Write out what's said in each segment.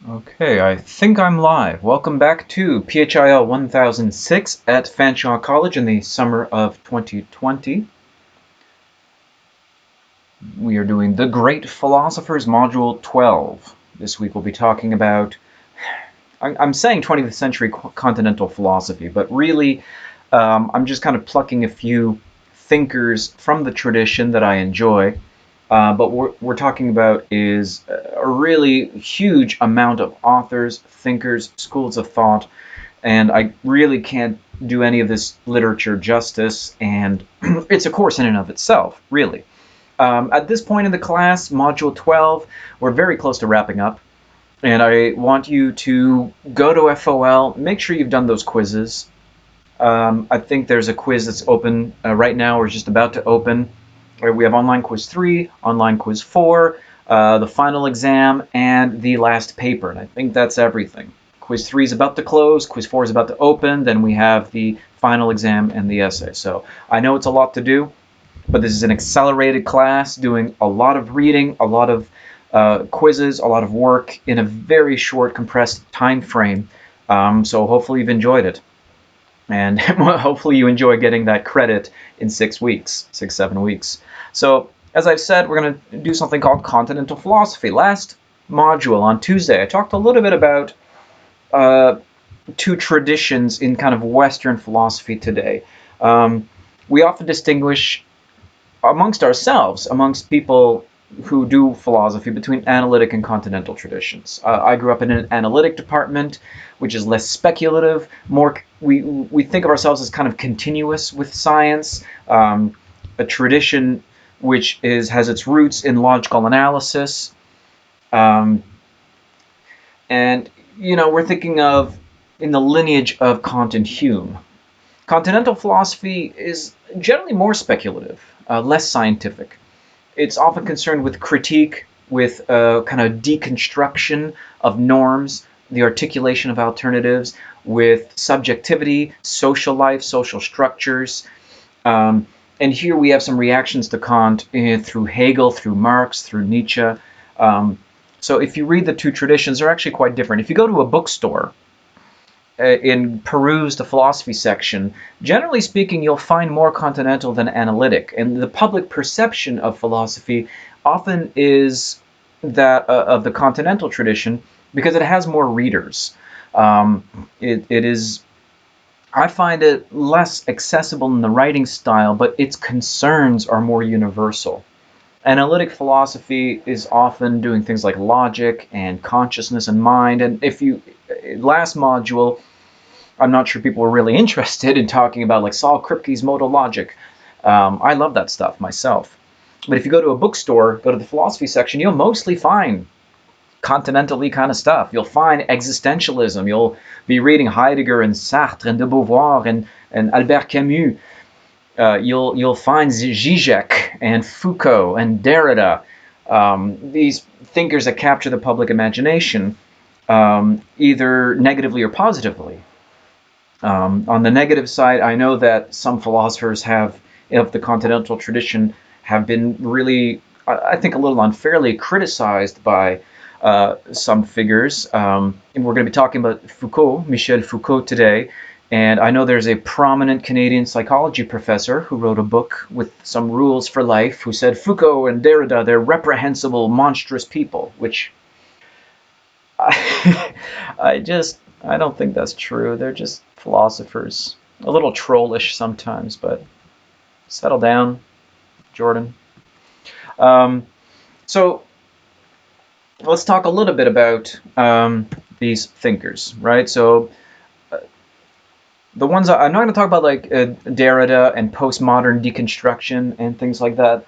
Okay, I think I'm live. Welcome back to PHIL-1006 at Fanshawe College in the summer of 2020. We are doing The Great Philosophers, Module 12. This week we'll be talking about, I'm saying 20th century continental philosophy, but really I'm just kind of plucking a few thinkers from the tradition that I enjoy. But what we're talking about is a really huge amount of authors, thinkers, schools of thought, and I really can't do any of this literature justice, and it's a course in and of itself, really. At this point in the class, Module 12, we're very close to wrapping up, and I want you to go to FOL, make sure you've done those quizzes. I think there's a quiz that's open right now, or just about to open. We have online quiz 3, online quiz 4, the final exam, and the last paper. And I think that's everything. Quiz 3 is about to close, quiz 4 is about to open, then we have the final exam and the essay. So I know it's a lot to do, but this is an accelerated class doing a lot of reading, a lot of quizzes, a lot of work in a very short, compressed time frame. So hopefully you've enjoyed it. And hopefully you enjoy getting that credit in 6 weeks, 7 weeks. So, as I've said, we're going to do something called Continental Philosophy. Last module on Tuesday, I talked a little bit about two traditions in kind of Western philosophy today. We often distinguish amongst ourselves, amongst people who do philosophy, between analytic and continental traditions. I grew up in an analytic department, which is less speculative. More, we think of ourselves as kind of continuous with science. A tradition which has its roots in logical analysis, and we're thinking of in the lineage of Kant and Hume. Continental philosophy is generally more speculative, less scientific. It's often concerned with critique, with kind of deconstruction of norms, the articulation of alternatives, with subjectivity, social life, social structures. And here we have some reactions to Kant through Hegel, through Marx, through Nietzsche. So if you read the two traditions, they're actually quite different. If you go to a bookstore and peruse the philosophy section, generally speaking, you'll find more continental than analytic. And the public perception of philosophy often is that of the continental tradition because it has more readers. It is, I find it less accessible in the writing style, but its concerns are more universal. Analytic philosophy is often doing things like logic and consciousness and mind. And if you, last module, I'm not sure people were really interested in talking about like Saul Kripke's modal logic. I love that stuff myself. But if you go to a bookstore, go to the philosophy section, you'll mostly find continental-y kind of stuff. You'll find existentialism. You'll be reading Heidegger and Sartre and de Beauvoir and Albert Camus. You'll find Zizek and Foucault and Derrida, these thinkers that capture the public imagination, either negatively or positively. On the negative side, I know that some philosophers of the continental tradition have been really, I think, a little unfairly criticized by some figures. And we're going to be talking about Foucault, Michel Foucault today. And I know there's a prominent Canadian psychology professor who wrote a book with some rules for life who said Foucault and Derrida, they're reprehensible, monstrous people, which I don't think that's true. They're just philosophers. A little trollish sometimes, but settle down, Jordan. So let's talk a little bit about these thinkers, right? So the ones I'm not going to talk about, like Derrida and postmodern deconstruction and things like that.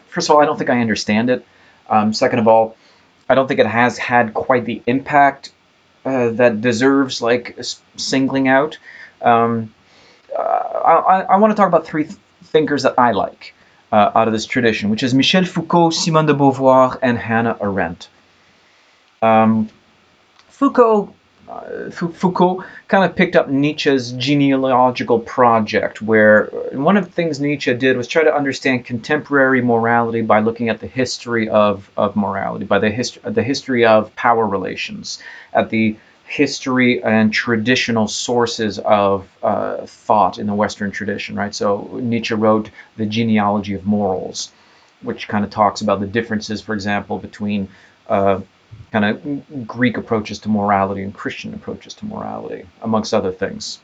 First of all, I don't think I understand it. Second of all, I don't think it has had quite the impact that deserves like singling out. I want to talk about three thinkers that I like out of this tradition, which is Michel Foucault, Simone de Beauvoir, and Hannah Arendt. Foucault, Foucault kind of picked up Nietzsche's genealogical project, where one of the things Nietzsche did was try to understand contemporary morality by looking at the history of morality, by the history of power relations, at the history and traditional sources of thought in the Western tradition, right? So Nietzsche wrote The Genealogy of Morals, which kind of talks about the differences, for example, between kind of Greek approaches to morality and Christian approaches to morality, amongst other things.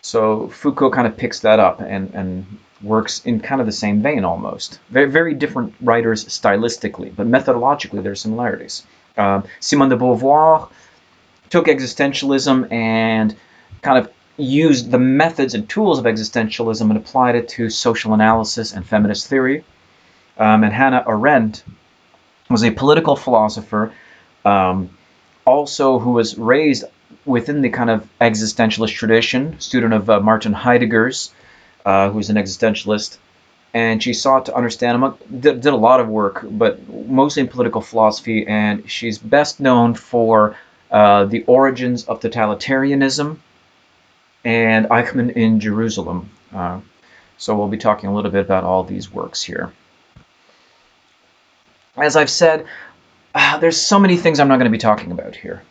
So Foucault kind of picks that up and works in kind of the same vein almost. Very, very different writers stylistically, but methodologically there are similarities. Simone de Beauvoir took existentialism and kind of used the methods and tools of existentialism and applied it to social analysis and feminist theory. And Hannah Arendt was a political philosopher, also who was raised within the kind of existentialist tradition, student of Martin Heidegger's, who was an existentialist. And she sought to understand, did a lot of work, but mostly in political philosophy, and she's best known for The Origins of Totalitarianism and Eichmann in Jerusalem. So we'll be talking a little bit about all these works here. As I've said, there's so many things I'm not going to be talking about here,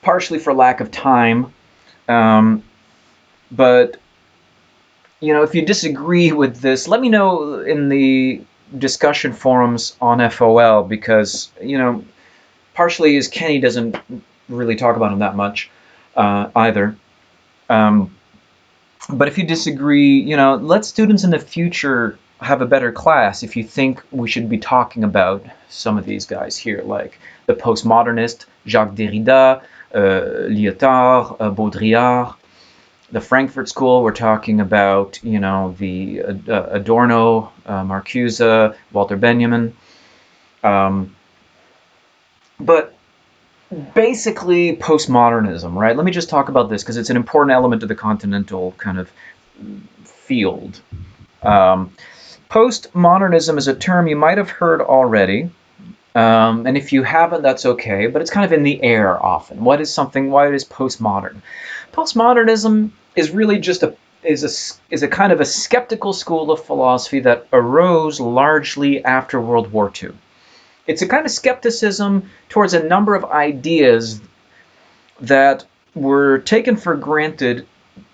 partially for lack of time, but if you disagree with this, let me know in the discussion forums on FOL, because, partially is Kenny doesn't really talk about him that much either. But if you disagree, let students in the future have a better class if you think we should be talking about some of these guys here, like the postmodernist Jacques Derrida, Lyotard, Baudrillard. The Frankfurt School, we're talking about, the Adorno, Marcuse, Walter Benjamin. But basically postmodernism, right? Let me just talk about this because it's an important element of the Continental kind of field. Postmodernism is a term you might have heard already. And if you haven't, that's okay, but it's kind of in the air often. What is postmodern? Postmodernism is really just a kind of a skeptical school of philosophy that arose largely after World War II. It's a kind of skepticism towards a number of ideas that were taken for granted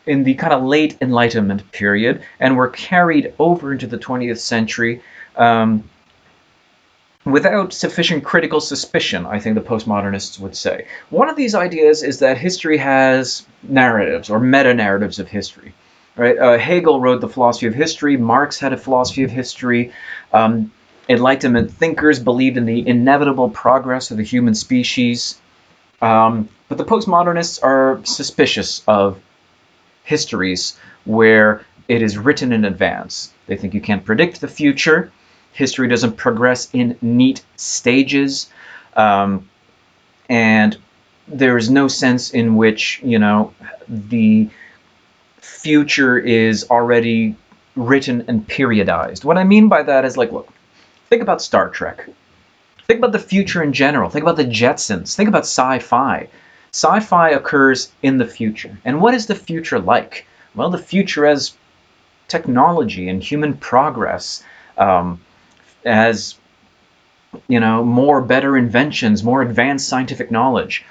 in the kind of late Enlightenment period and were carried over into the 20th century without sufficient critical suspicion, I think the postmodernists would say. One of these ideas is that history has narratives or meta-narratives of history. Right? Hegel wrote the philosophy of history. Marx had a philosophy of history. Enlightenment thinkers believed in the inevitable progress of the human species. But the postmodernists are suspicious of histories where it is written in advance. They think you can't predict the future. History doesn't progress in neat stages, and there is no sense in which, the future is already written and periodized. What I mean by that is, look, think about Star Trek. Think about the future in general. Think about the Jetsons. Think about sci-fi. Sci-fi occurs in the future. And what is the future like? Well, the future as technology and human progress, as more better inventions, more advanced scientific knowledge.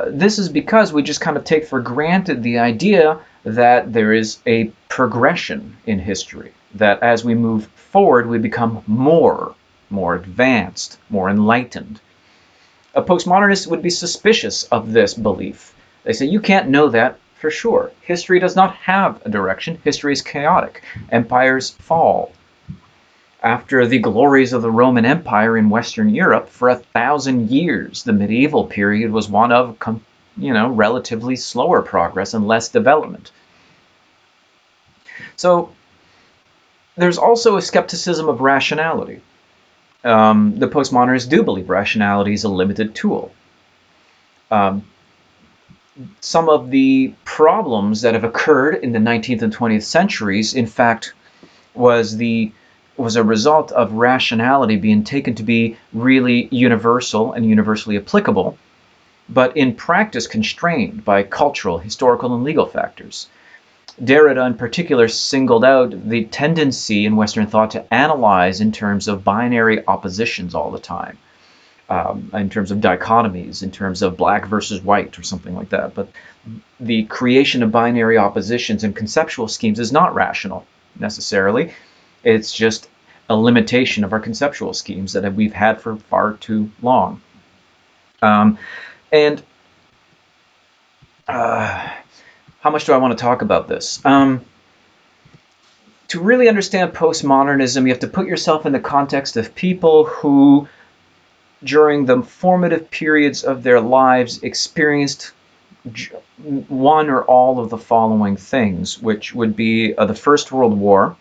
This is because we just kind of take for granted the idea that there is a progression in history, that as we move forward we become more advanced, more enlightened. A postmodernist would be suspicious of this belief. They say you can't know that for sure. History does not have a direction. History is chaotic. Empires fall. After the glories of the Roman Empire in Western Europe, for 1,000 years, the medieval period was one of, relatively slower progress and less development. So there's also a skepticism of rationality. The postmodernists do believe rationality is a limited tool. Some of the problems that have occurred in the 19th and 20th centuries, in fact, was the was a result of rationality being taken to be really universal and universally applicable, but in practice constrained by cultural, historical, and legal factors. Derrida in particular singled out the tendency in Western thought to analyze in terms of binary oppositions all the time, in terms of dichotomies, in terms of black versus white or something like that. But the creation of binary oppositions and conceptual schemes is not rational necessarily. It's just a limitation of our conceptual schemes that we've had for far too long. And how much do I want to talk about this? To really understand postmodernism, you have to put yourself in the context of people who, during the formative periods of their lives, experienced one or all of the following things, which would be the First World War,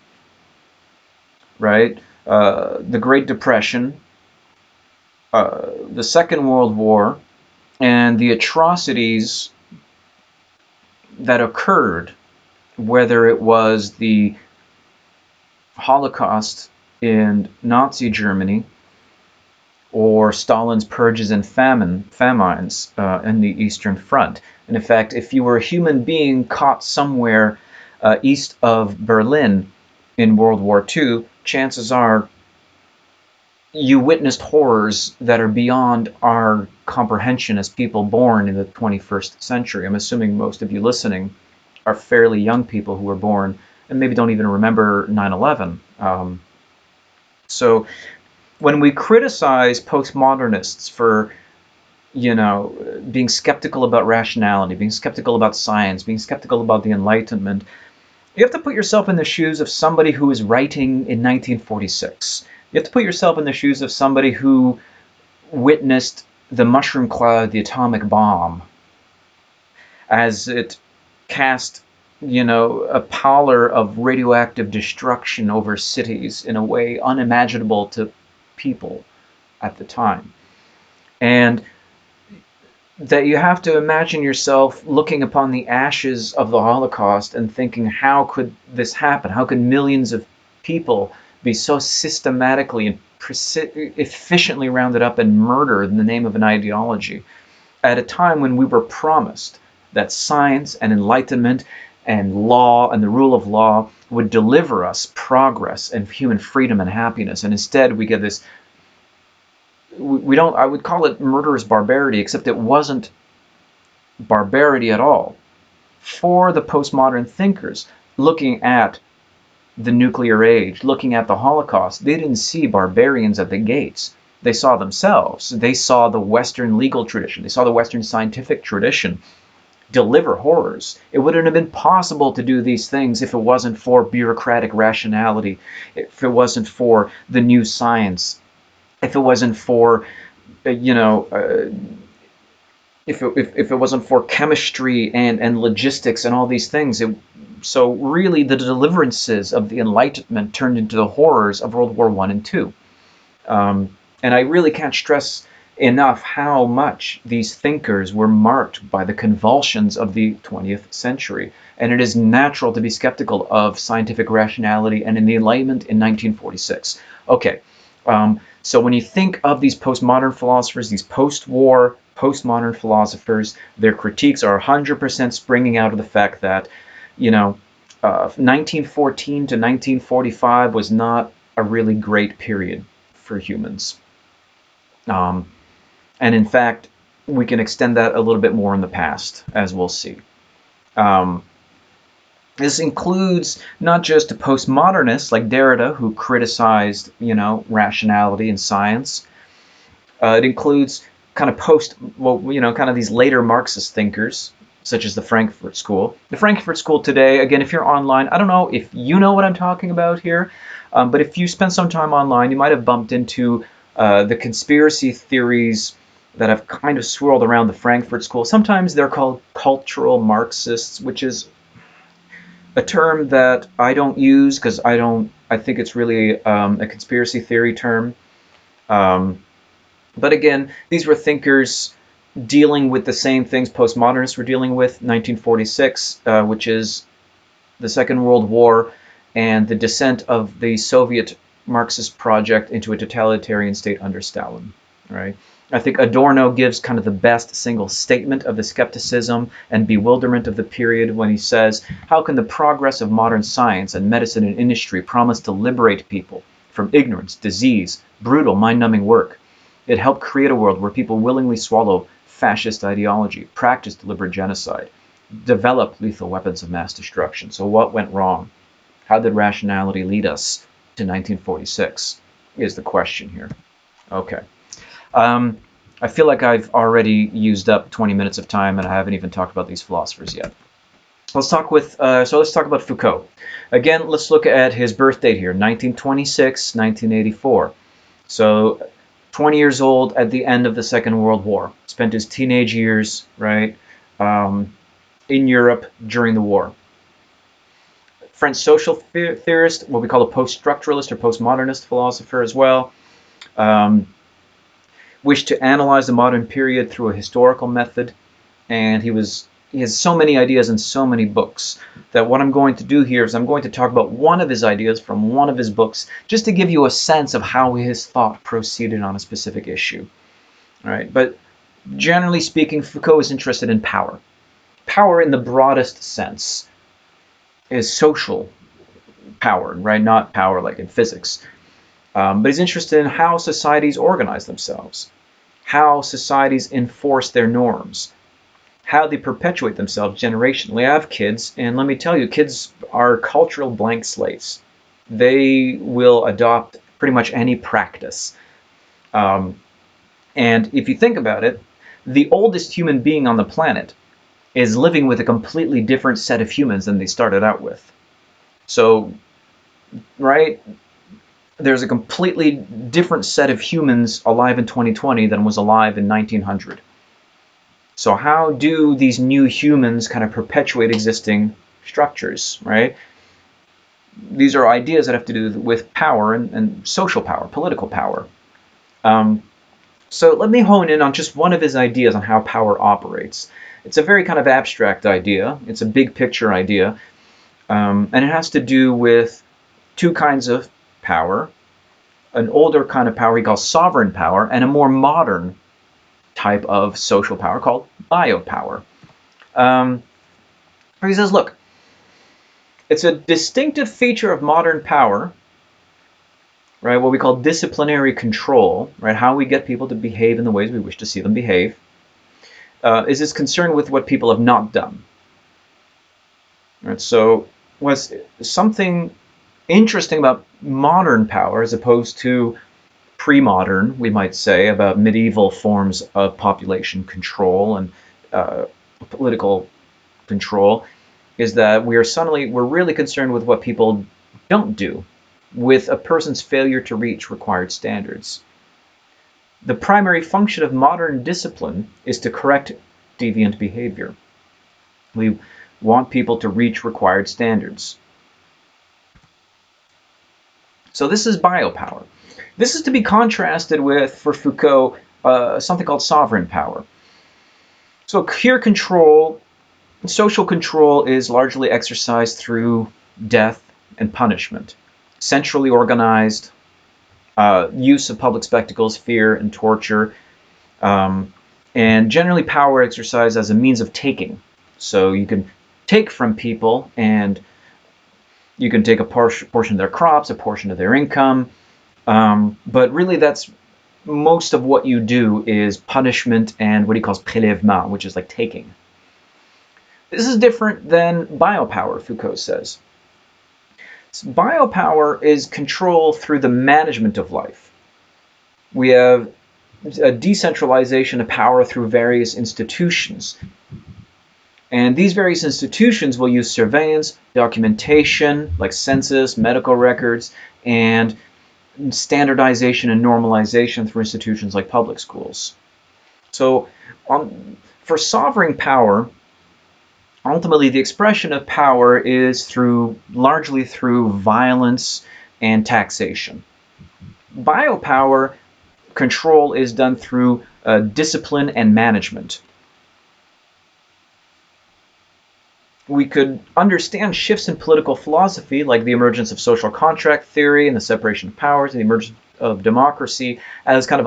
right? The Great Depression, the Second World War, and the atrocities that occurred, whether it was the Holocaust in Nazi Germany or Stalin's purges and famines in the Eastern Front. And in fact, if you were a human being caught somewhere east of Berlin in World War II, chances are you witnessed horrors that are beyond our comprehension as people born in the 21st century. I'm assuming most of you listening are fairly young people who were born and maybe don't even remember 9/11. So when we criticize postmodernists for, being skeptical about rationality, being skeptical about science, being skeptical about the Enlightenment, you have to put yourself in the shoes of somebody who is writing in 1946. You have to put yourself in the shoes of somebody who witnessed the mushroom cloud, the atomic bomb, as it cast, a pallor of radioactive destruction over cities in a way unimaginable to people at the time. And that you have to imagine yourself looking upon the ashes of the Holocaust and thinking, how could this happen? How could millions of people be so systematically and efficiently rounded up and murdered in the name of an ideology at a time when we were promised that science and enlightenment and law and the rule of law would deliver us progress and human freedom and happiness? And instead we get this, I would call it murderous barbarity, except it wasn't barbarity at all. For the postmodern thinkers looking at the nuclear age, looking at the Holocaust, they didn't see barbarians at the gates. They saw themselves. They saw the Western legal tradition. They saw the Western scientific tradition deliver horrors. It wouldn't have been possible to do these things if it wasn't for bureaucratic rationality, if it wasn't for the new science, if it wasn't for, if it wasn't for chemistry and logistics and all these things. So really the deliverances of the Enlightenment turned into the horrors of World War I and II. And I really can't stress enough how much these thinkers were marked by the convulsions of the 20th century. And it is natural to be skeptical of scientific rationality and in the Enlightenment in 1946. Okay, so when you think of these postmodern philosophers, these post-war, postmodern philosophers, their critiques are 100% springing out of the fact that 1914 to 1945 was not a really great period for humans. And in fact, we can extend that a little bit more in the past, as we'll see. This includes not just postmodernists like Derrida, who criticized, rationality and science. It includes kind of these later Marxist thinkers, such as the Frankfurt School. The Frankfurt School today, again, if you're online, I don't know if you know what I'm talking about here, but if you spend some time online, you might have bumped into the conspiracy theories that have kind of swirled around the Frankfurt School. Sometimes they're called cultural Marxists, which is a term that I don't use because I think it's really a conspiracy theory term. But again, these were thinkers dealing with the same things postmodernists were dealing with, 1946, which is the Second World War and the descent of the Soviet Marxist project into a totalitarian state under Stalin, right? I think Adorno gives kind of the best single statement of the skepticism and bewilderment of the period when he says, how can the progress of modern science and medicine and industry promise to liberate people from ignorance, disease, brutal, mind-numbing work? It helped create a world where people willingly swallow fascist ideology, practice deliberate genocide, develop lethal weapons of mass destruction. So what went wrong? How did rationality lead us to 1946 is the question here. Okay. I feel like I've already used up 20 minutes of time and I haven't even talked about these philosophers yet. Let's talk about Foucault. Again, let's look at his birth date here, 1926, 1984. So 20 years old at the end of the Second World War. Spent his teenage years, right, in Europe during the war. French social theorist, what we call a post-structuralist or postmodernist philosopher as well. Wished to analyze the modern period through a historical method, and he has so many ideas and so many books that what I'm going to do here is I'm going to talk about one of his ideas from one of his books just to give you a sense of how his thought proceeded on a specific issue. All right, but generally speaking, Foucault is interested in power. Power in the broadest sense is social power, right? Not power like in physics. But he's interested in how societies organize themselves, how societies enforce their norms, how they perpetuate themselves generationally. I have kids, and let me tell you, kids are cultural blank slates. They will adopt pretty much any practice. And if you think about it, the oldest human being on the planet is living with a completely different set of humans than they started out with. So, right? There's a completely different set of humans alive in 2020 than was alive in 1900. So how do these new humans kind of perpetuate existing structures, right? These are ideas that have to do with power and social power, political power. So let me hone in on just one of his ideas on how power operates. It's a very kind of abstract idea. It's a big picture idea. And it has to do with two kinds of power, an older kind of power he calls sovereign power, and a more modern type of social power called biopower. He says, look, it's a distinctive feature of modern power, right, what we call disciplinary control, right, how we get people to behave in the ways we wish to see them behave, is its concern with what people have not done. Right, so what's something interesting about modern power as opposed to pre-modern, we might say, about medieval forms of population control and political control, is that we're really concerned with what people don't do, with a person's failure to reach required standards. The primary function of modern discipline is to correct deviant behavior. We want people to reach required standards. So this is biopower. This is to be contrasted with, for Foucault, something called sovereign power. So here control, social control is largely exercised through death and punishment. Centrally organized, use of public spectacles, fear and torture, and generally power exercised as a means of taking. So you can take from people, and you can take a portion of their crops, a portion of their income, but really that's most of what you do is punishment and what he calls prélèvement, which is like taking. This is different than biopower, Foucault says. So biopower is control through the management of life. We have a decentralization of power through various institutions. And these various institutions will use surveillance, documentation, like census, medical records, and standardization and normalization through institutions like public schools. So for sovereign power, ultimately the expression of power is largely through violence and taxation. Biopower control is done through discipline and management. we could understand shifts in political philosophy, like the emergence of social contract theory and the separation of powers and the emergence of democracy, as kind of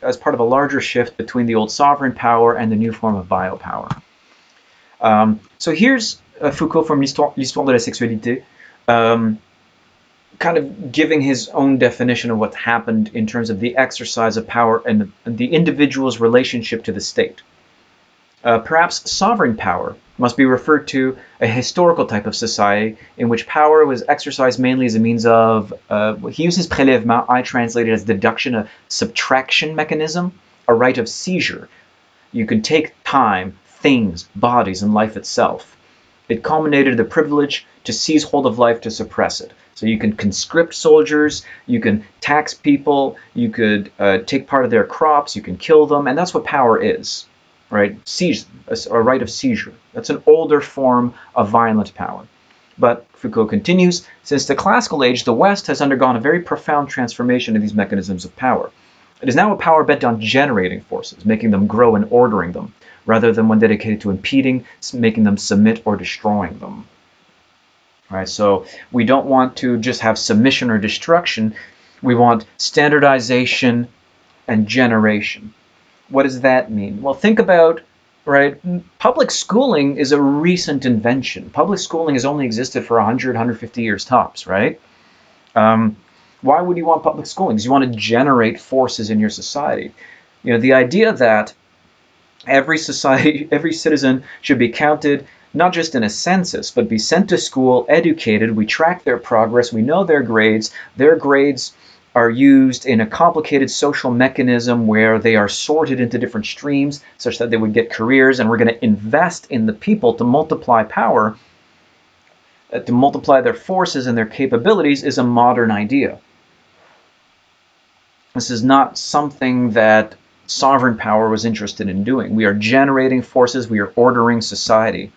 as part of a larger shift between the old sovereign power and the new form of biopower. So here's Foucault from l'histoire de la sexualité, kind of giving his own definition of what's happened in terms of the exercise of power and the individual's relationship to the state. Perhaps sovereign power must be referred to a historical type of society in which power was exercised mainly as a means of, he uses prélèvement, I translate it as deduction, a subtraction mechanism, a right of seizure. You could take time, things, bodies, and life itself. It culminated in the privilege to seize hold of life to suppress it. So you can conscript soldiers, you can tax people, you could take part of their crops, you can kill them, and that's what power is. Right? Seize, a right of seizure. That's an older form of violent power. But Foucault continues, since the classical age, the West has undergone a very profound transformation of these mechanisms of power. It is now a power bent on generating forces, making them grow and ordering them, rather than one dedicated to impeding, making them submit, or destroying them. Right? So we don't want to just have submission or destruction. We want standardization and generation. What does that mean? Well, think about, right, public schooling is a recent invention. Public schooling has only existed for 100, 150 years tops, right? Why would you want public schooling? Because you want to generate forces in your society. You know, the idea that every citizen should be counted, not just in a census, but be sent to school, educated, we track their progress, we know their grades are used in a complicated social mechanism where they are sorted into different streams such that they would get careers, and we're going to invest in the people to multiply power, to multiply their forces and their capabilities, is a modern idea. This is not something that sovereign power was interested in doing. We are generating forces, we are ordering society.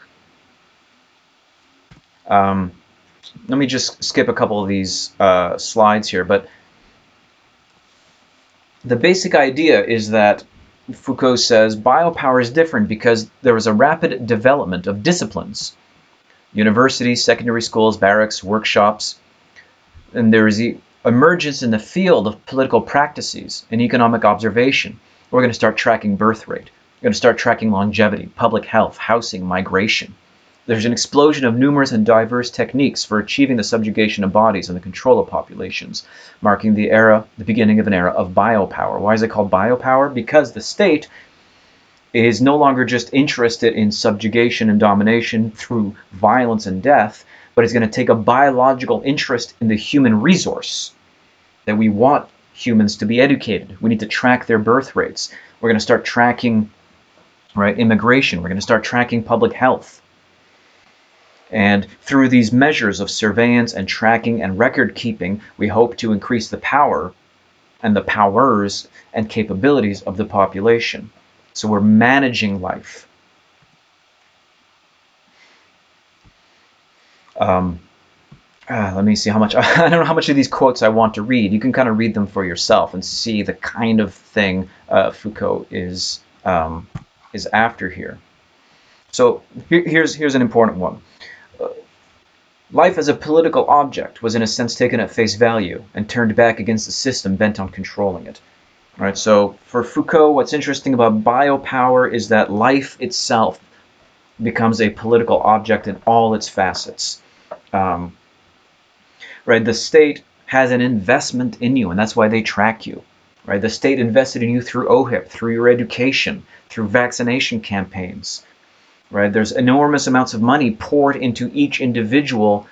Let me just skip a couple of these slides here, but the basic idea is that Foucault says biopower is different because there was a rapid development of disciplines, universities, secondary schools, barracks, workshops, and there is the emergence in the field of political practices and economic observation. We're going to start tracking birth rate. We're going to start tracking longevity, public health, housing, migration. There's an explosion of numerous and diverse techniques for achieving the subjugation of bodies and the control of populations, marking the beginning of an era of biopower. Why is it called biopower? Because the state is no longer just interested in subjugation and domination through violence and death, but is going to take a biological interest in the human resource, that we want humans to be educated. We need to track their birth rates. We're going to start tracking, right, immigration. We're going to start tracking public health. And through these measures of surveillance and tracking and record keeping, we hope to increase the power and the powers and capabilities of the population. So we're managing life. Let me see how much, I don't know how much of these quotes I want to read. You can kind of read them for yourself and see the kind of thing Foucault is after here. So here's an important one. Life as a political object was in a sense taken at face value and turned back against the system bent on controlling it. All right, so for Foucault, what's interesting about biopower is that life itself becomes a political object in all its facets. Right, the state has an investment in you, and that's why they track you. Right, the state invested in you through OHIP, through your education, through vaccination campaigns. Right, there's enormous amounts of money poured into each individual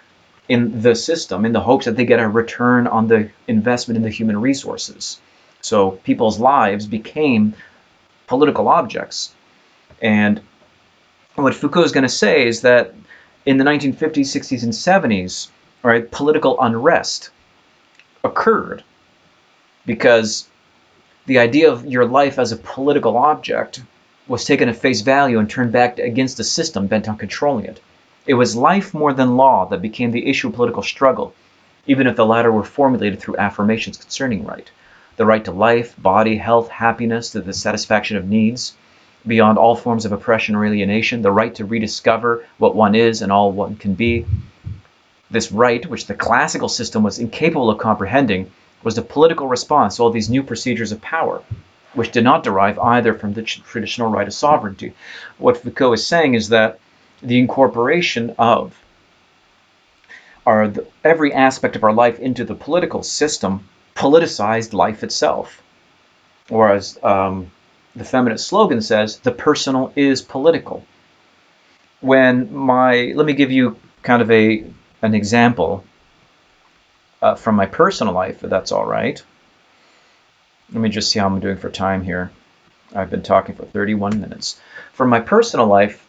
in the system in the hopes that they get a return on the investment in the human resources. So people's lives became political objects. And what Foucault is going to say is that in the 1950s, 60s, and 70s, right, political unrest occurred because the idea of your life as a political object was taken at face value and turned back against the system bent on controlling it. It was life more than law that became the issue of political struggle, even if the latter were formulated through affirmations concerning right. The right to life, body, health, happiness, to the satisfaction of needs. beyond all forms of oppression or alienation, the right to rediscover what one is and all one can be. This right, which the classical system was incapable of comprehending, was the political response to all these new procedures of power, which did not derive either from the traditional right of sovereignty. What Foucault is saying is that the incorporation of every aspect of our life into the political system politicized life itself. Or as the feminist slogan says, the personal is political. Let me give you kind of an example from my personal life, if that's all right. Let me just see how I'm doing for time here. I've been talking for 31 minutes. From my personal life,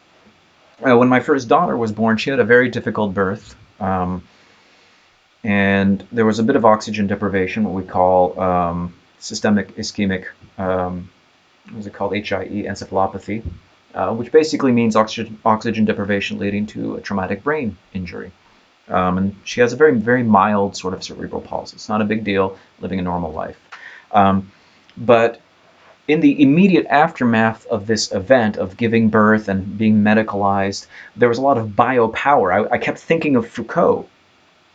when my first daughter was born, she had a very difficult birth. And there was a bit of oxygen deprivation, what we call systemic ischemic, what's it called, HIE, encephalopathy, which basically means oxygen deprivation leading to a traumatic brain injury. And she has a very, very mild sort of cerebral palsy. It's not a big deal, living a normal life. But in the immediate aftermath of this event of giving birth and being medicalized, there was a lot of biopower. I kept thinking of Foucault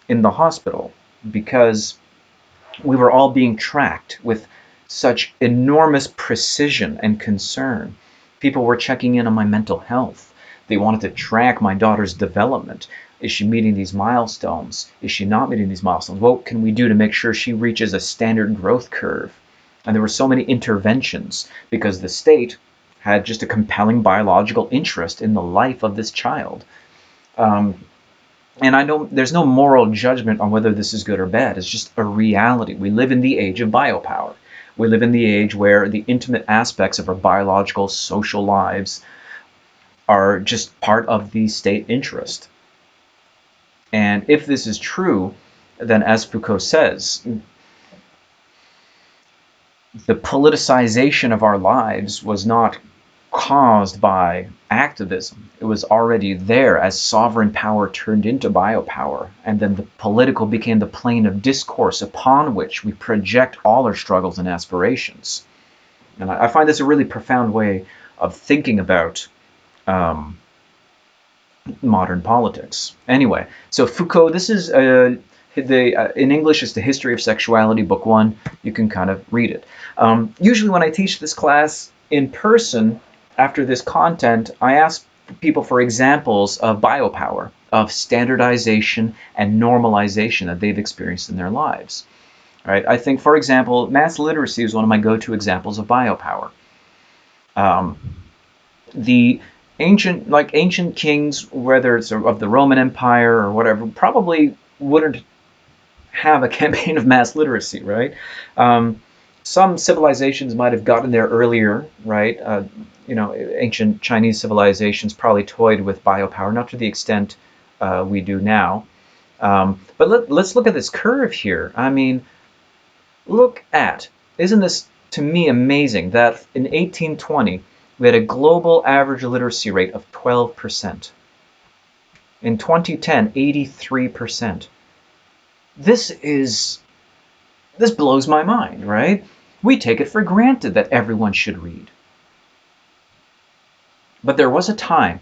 in the hospital because we were all being tracked with such enormous precision and concern. People were checking in on my mental health. They wanted to track my daughter's development. Is she meeting these milestones? Is she not meeting these milestones? What can we do to make sure she reaches a standard growth curve? And there were so many interventions because the state had just a compelling biological interest in the life of this child. And I know there's no moral judgment on whether this is good or bad. It's just a reality. We live in the age of biopower. We live in the age where the intimate aspects of our biological, social lives are just part of the state interest. And if this is true, then as Foucault says, the politicization of our lives was not caused by activism. It was already there as sovereign power turned into biopower, and then the political became the plane of discourse upon which we project all our struggles and aspirations. And I find this a really profound way of thinking about modern politics. Anyway, so Foucault, this is in English, it's The History of Sexuality, Book 1. You can kind of read it. Usually when I teach this class in person, after this content, I ask people for examples of biopower, of standardization and normalization that they've experienced in their lives. Right? I think, for example, mass literacy is one of my go-to examples of biopower. The ancient kings, whether it's of the Roman Empire or whatever, probably wouldn't have a campaign of mass literacy, right? Some civilizations might have gotten there earlier, right? Ancient Chinese civilizations probably toyed with biopower, not to the extent we do now. But let's look at this curve here. I mean, isn't this to me amazing that in 1820 we had a global average literacy rate of 12%. In 2010, 83%. This blows my mind, right? We take it for granted that everyone should read. But there was a time,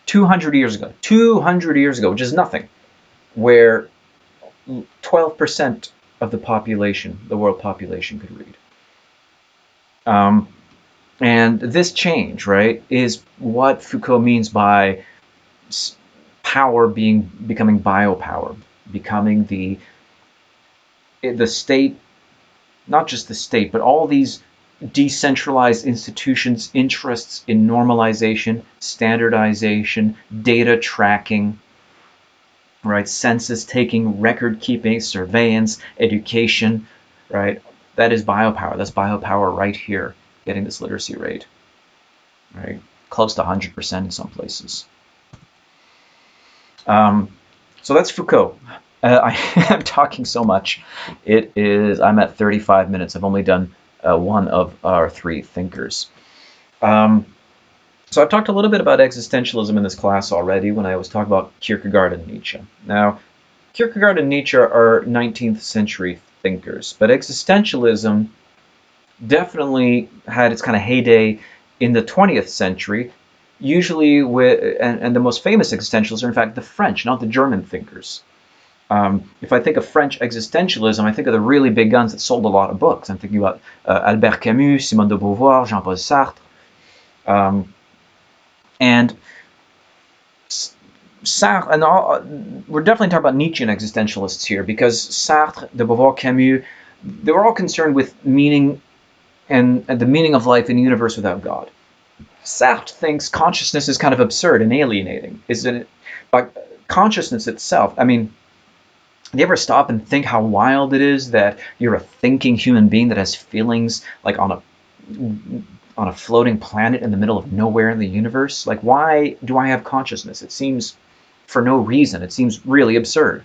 200 years ago, which is nothing, where 12% of the population, the world population, could read. And this change, right, is what Foucault means by power becoming biopower, becoming the state, not just the state, but all these decentralized institutions' interests in normalization, standardization, data tracking, right, census taking, record keeping, surveillance, education, right? That is biopower. That's biopower right here, getting this literacy rate, right? Close to 100% in some places. So that's Foucault. I am talking so much. I'm at 35 minutes. I've only done one of our three thinkers. So I've talked a little bit about existentialism in this class already when I was talking about Kierkegaard and Nietzsche. Now, Kierkegaard and Nietzsche are 19th century thinkers, but existentialism definitely had its kind of heyday in the 20th century, usually and the most famous existentialists are in fact the French, not the German thinkers. If I think of French existentialism, I think of the really big guns that sold a lot of books. I'm thinking about Albert Camus, Simone de Beauvoir, Jean-Paul Sartre. And Sartre, we're definitely talking about Nietzschean existentialists here, because Sartre, de Beauvoir, Camus, they were all concerned with meaning and the meaning of life in a universe without God. Sartre thinks consciousness is kind of absurd and alienating. Isn't it? But consciousness itself, I mean, do you ever stop and think how wild it is that you're a thinking human being that has feelings like on a floating planet in the middle of nowhere in the universe? Like, why do I have consciousness? It seems for no reason. It seems really absurd.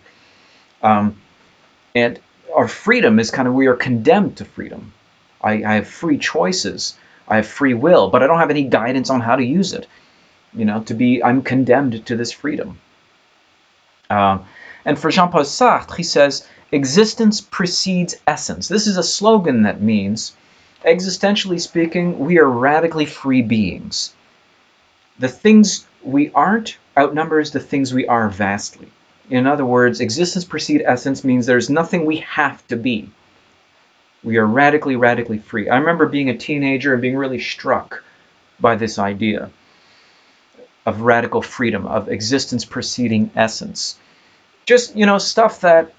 And our freedom is kind of, we are condemned to freedom. I have free choices. I have free will, but I don't have any guidance on how to use it. You know, I'm condemned to this freedom. And for Jean-Paul Sartre, he says, existence precedes essence. This is a slogan that means, existentially speaking, we are radically free beings. The things we aren't outnumbers the things we are vastly. In other words, existence precedes essence means there's nothing we have to be. We are radically, radically free. I remember being a teenager and being really struck by this idea of radical freedom, of existence preceding essence. Just, you know, stuff that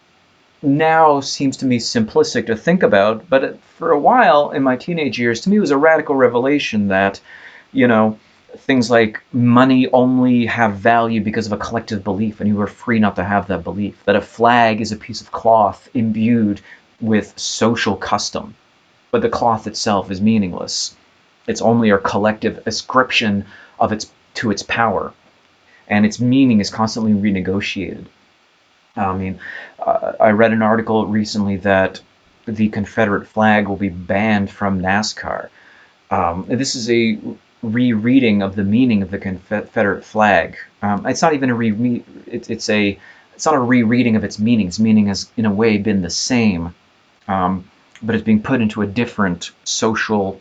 now seems to me simplistic to think about, but for a while in my teenage years, to me it was a radical revelation that, you know, things like money only have value because of a collective belief, and you are free not to have that belief. That a flag is a piece of cloth imbued with social custom, but the cloth itself is meaningless. It's only our collective ascription of to its power, and its meaning is constantly renegotiated. I mean, I read an article recently that the Confederate flag will be banned from NASCAR. This is a rereading of the meaning of the Confederate flag. It's not even it's not a rereading of its meaning. Its meaning has, in a way, been the same, but it's being put into a different social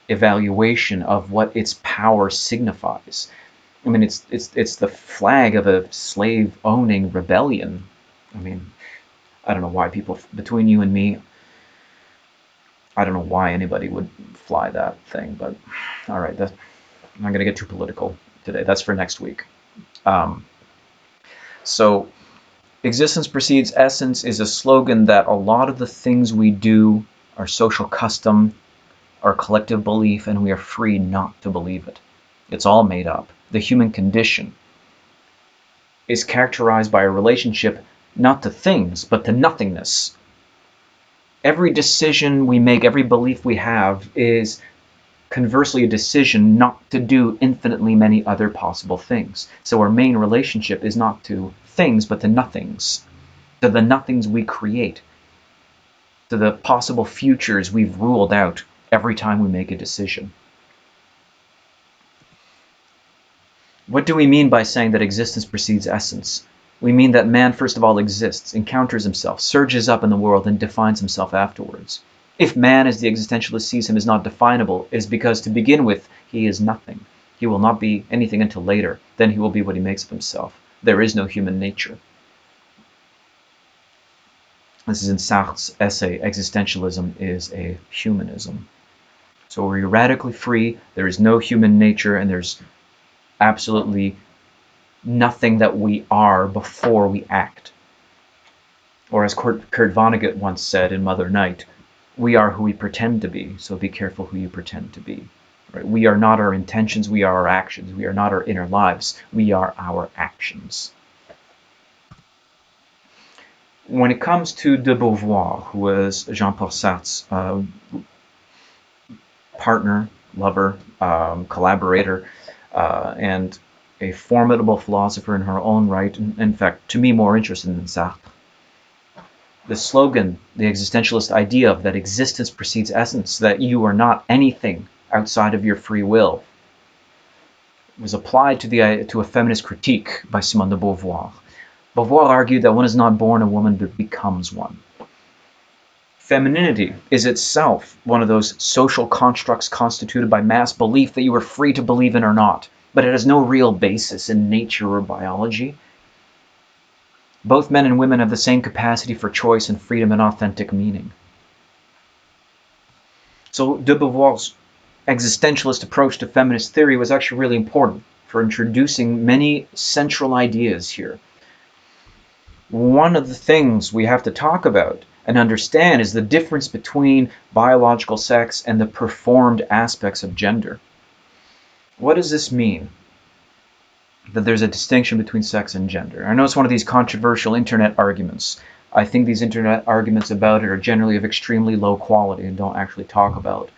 evaluation of what its power signifies. I mean, it's the flag of a slave-owning rebellion. I mean, I don't know why people, between you and me, I don't know why anybody would fly that thing, but all right, I'm not going to get too political today. That's for next week. So, existence precedes essence is a slogan that a lot of the things we do are social custom, our collective belief, and we are free not to believe it. It's all made up. The human condition is characterized by a relationship not to things, but to nothingness. Every decision we make, every belief we have is conversely a decision not to do infinitely many other possible things. So our main relationship is not to things, but to nothings. To the nothings we create. To the possible futures we've ruled out every time we make a decision. What do we mean by saying that existence precedes essence? We mean that man first of all exists, encounters himself, surges up in the world, and defines himself afterwards. If man, as the existentialist sees him, is not definable, it is because to begin with he is nothing. He will not be anything until later. Then he will be what he makes of himself. There is no human nature. This is in Sartre's essay, Existentialism is a Humanism. So we're radically free, there is no human nature, and there's absolutely nothing that we are before we act. Or as Kurt Vonnegut once said in Mother Night, we are who we pretend to be, so be careful who you pretend to be. Right? We are not our intentions, we are our actions. We are not our inner lives, we are our actions. When it comes to de Beauvoir, who was Jean-Paul Sartre's partner, lover, collaborator, and a formidable philosopher in her own right, in fact, to me, more interested than Sartre. The slogan, the existentialist idea of that existence precedes essence, that you are not anything outside of your free will, was applied to a feminist critique by Simone de Beauvoir. Beauvoir argued that one is not born a woman, but becomes one. Femininity is itself one of those social constructs constituted by mass belief that you are free to believe in or not, but it has no real basis in nature or biology. Both men and women have the same capacity for choice and freedom and authentic meaning. So de Beauvoir's existentialist approach to feminist theory was actually really important for introducing many central ideas here. One of the things we have to talk about and understand is the difference between biological sex and the performed aspects of gender. What does this mean? That there's a distinction between sex and gender. I know it's one of these controversial internet arguments. I think these internet arguments about it are generally of extremely low quality and don't actually talk about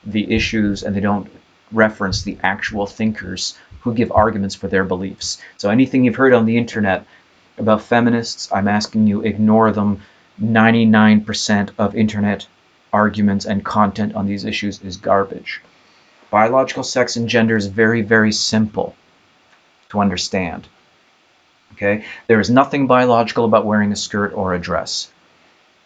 the issues, and they don't reference the actual thinkers who give arguments for their beliefs. So anything you've heard on the internet about feminists, I'm asking you ignore them. 99% of internet arguments and content on these issues is garbage. Biological sex and gender is very, very simple to understand. Okay? There is nothing biological about wearing a skirt or a dress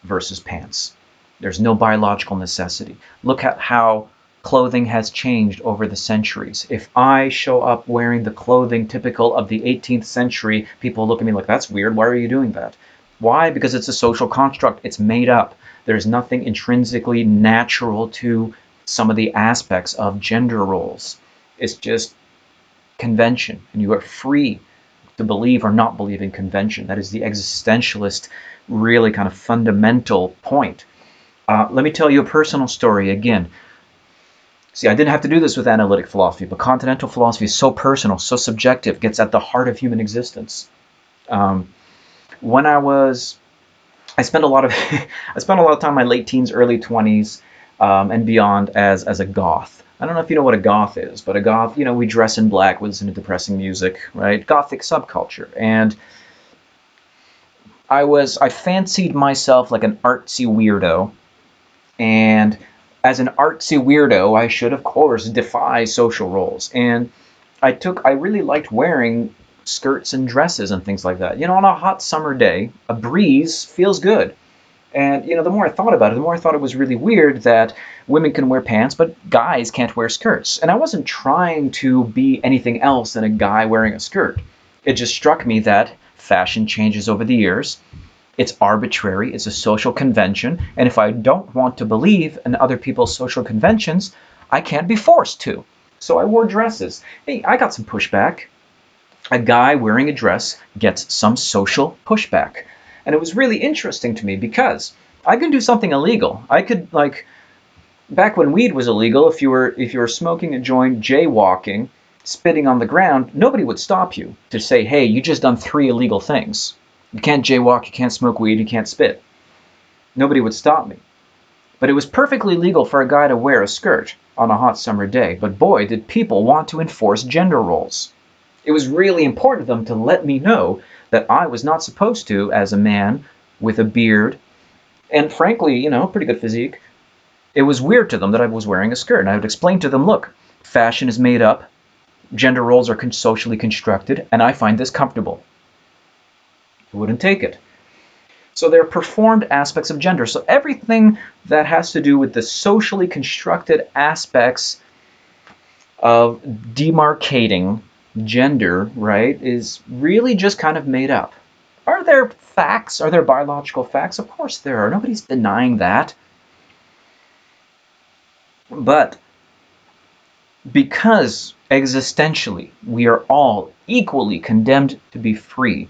versus pants. There's no biological necessity. Look at how clothing has changed over the centuries. If I show up wearing the clothing typical of the 18th century, people look at me like, that's weird. Why are you doing that? Why? Because it's a social construct. It's made up. There's nothing intrinsically natural to some of the aspects of gender roles. It's just convention, and you are free to believe or not believe in convention. That is the existentialist, really kind of fundamental point. Let me tell you a personal story again. See, I didn't have to do this with analytic philosophy, but Continental philosophy is so personal, so subjective, gets at the heart of human existence. When I spent a lot of time in my late teens, early 20s, and beyond as a goth. I don't know if you know what a goth is, but a goth, we dress in black, we listen to depressing music, right? Gothic subculture. And I fancied myself like an artsy weirdo. And as an artsy weirdo, I should, of course, defy social roles. And I really liked wearing skirts and dresses and things like that. On a hot summer day, a breeze feels good. And, the more I thought about it, the more I thought it was really weird that women can wear pants, but guys can't wear skirts. And I wasn't trying to be anything else than a guy wearing a skirt. It just struck me that fashion changes over the years. It's arbitrary, it's a social convention, and if I don't want to believe in other people's social conventions, I can't be forced to. So I wore dresses. Hey, I got some pushback. A guy wearing a dress gets some social pushback. And it was really interesting to me because I could do something illegal. I could, back when weed was illegal, if you were smoking a joint, jaywalking, spitting on the ground, nobody would stop you to say, hey, you just done 3 illegal things. You can't jaywalk, you can't smoke weed, you can't spit. Nobody would stop me. But it was perfectly legal for a guy to wear a skirt on a hot summer day. But boy, did people want to enforce gender roles. It was really important to them to let me know that I was not supposed to, as a man with a beard, and frankly, pretty good physique, it was weird to them that I was wearing a skirt. And I would explain to them, look, fashion is made up, gender roles are socially constructed, and I find this comfortable. They wouldn't take it. So there are performed aspects of gender. So everything that has to do with the socially constructed aspects of demarcating gender, right, is really just kind of made up. Are there facts? Are there biological facts? Of course there are. Nobody's denying that. But because existentially we are all equally condemned to be free,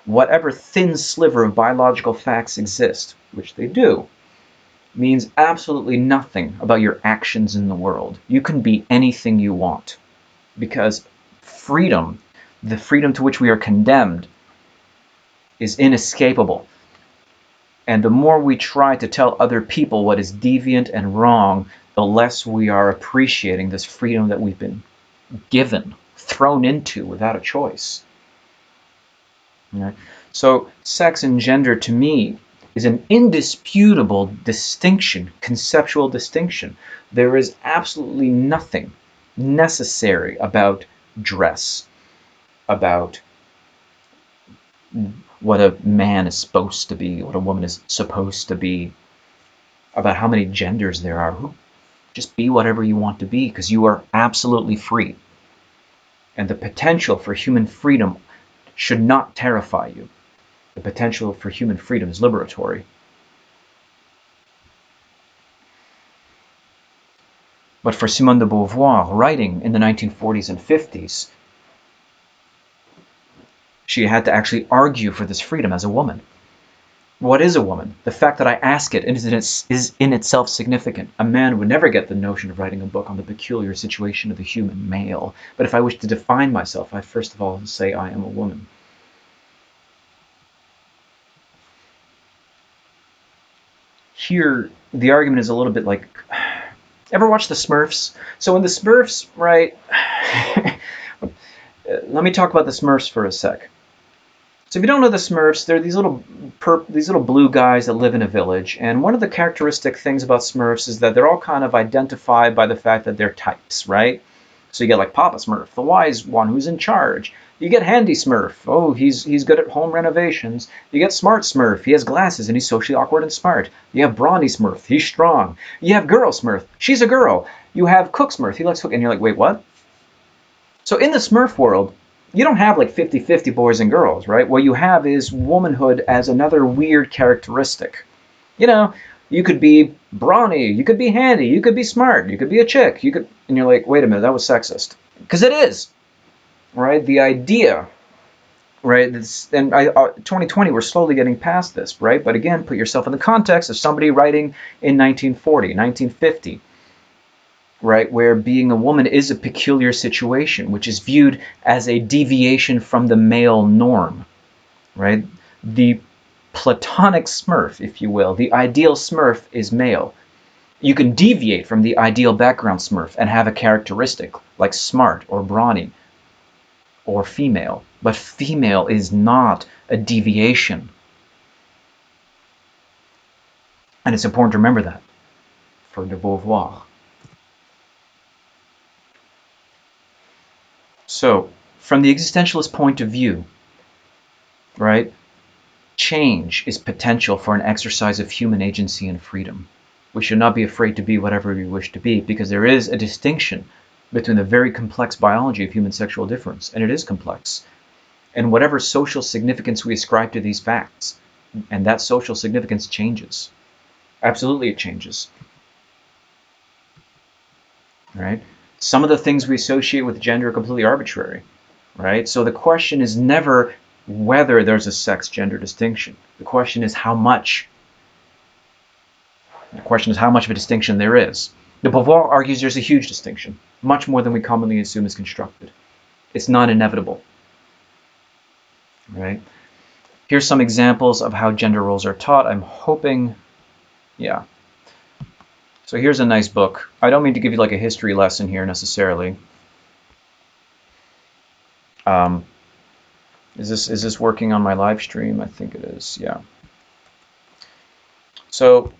whatever thin sliver of biological facts exist, which they do, means absolutely nothing about your actions in the world. You can be anything you want. Because freedom, the freedom to which we are condemned, is inescapable. And the more we try to tell other people what is deviant and wrong, the less we are appreciating this freedom that we've been given, thrown into without a choice. Right? So sex and gender, to me, is an indisputable distinction, conceptual distinction. There is absolutely nothing necessary about dress, about what a man is supposed to be, what a woman is supposed to be, about how many genders there are. Just be whatever you want to be, because you are absolutely free. And the potential for human freedom should not terrify you. The potential for human freedom is liberatory. But for Simone de Beauvoir, writing in the 1940s and 50s, she had to actually argue for this freedom as a woman. What is a woman? The fact that I ask it is in itself significant. A man would never get the notion of writing a book on the peculiar situation of the human male. But if I wish to define myself, I first of all say I am a woman. Here, the argument is a little bit like, ever watch the Smurfs? So in the Smurfs, right, let me talk about the Smurfs for a sec. So if you don't know the Smurfs, they're these little blue guys that live in a village, and one of the characteristic things about Smurfs is that they're all kind of identified by the fact that they're types, right? So you get like Papa Smurf, the wise one who's in charge. You get Handy Smurf, oh, he's good at home renovations. You get Smart Smurf, he has glasses and he's socially awkward and smart. You have Brawny Smurf, he's strong. You have Girl Smurf, she's a girl. You have Cook Smurf, he likes cooking, and you're like, wait, what? So in the Smurf world, you don't have like 50-50 boys and girls, right? What you have is womanhood as another weird characteristic. You know, you could be brawny, you could be handy, you could be smart, you could be a chick, and you're like, wait a minute, that was sexist. Because it is, right? The idea, right? And 2020, we're slowly getting past this, right? But again, put yourself in the context of somebody writing in 1940, 1950. Right, where being a woman is a peculiar situation, which is viewed as a deviation from the male norm, right? The platonic Smurf, if you will, the ideal Smurf is male. You can deviate from the ideal background Smurf and have a characteristic like smart or brawny or female, but female is not a deviation. And it's important to remember that for de Beauvoir. So, from the existentialist point of view, right, change is potential for an exercise of human agency and freedom. We should not be afraid to be whatever we wish to be, because there is a distinction between the very complex biology of human sexual difference, and it is complex, and whatever social significance we ascribe to these facts, and that social significance changes. Absolutely it changes. Right? Some of the things we associate with gender are completely arbitrary, right? So the question is never whether there's a sex-gender distinction. The question is how much. The question is how much of a distinction there is. De Beauvoir argues there's a huge distinction, much more than we commonly assume is constructed. It's not inevitable, right? Here's some examples of how gender roles are taught. I'm hoping, yeah. So here's a nice book. I don't mean to give you like a history lesson here necessarily. Is this working on my live stream? I think it is, yeah. So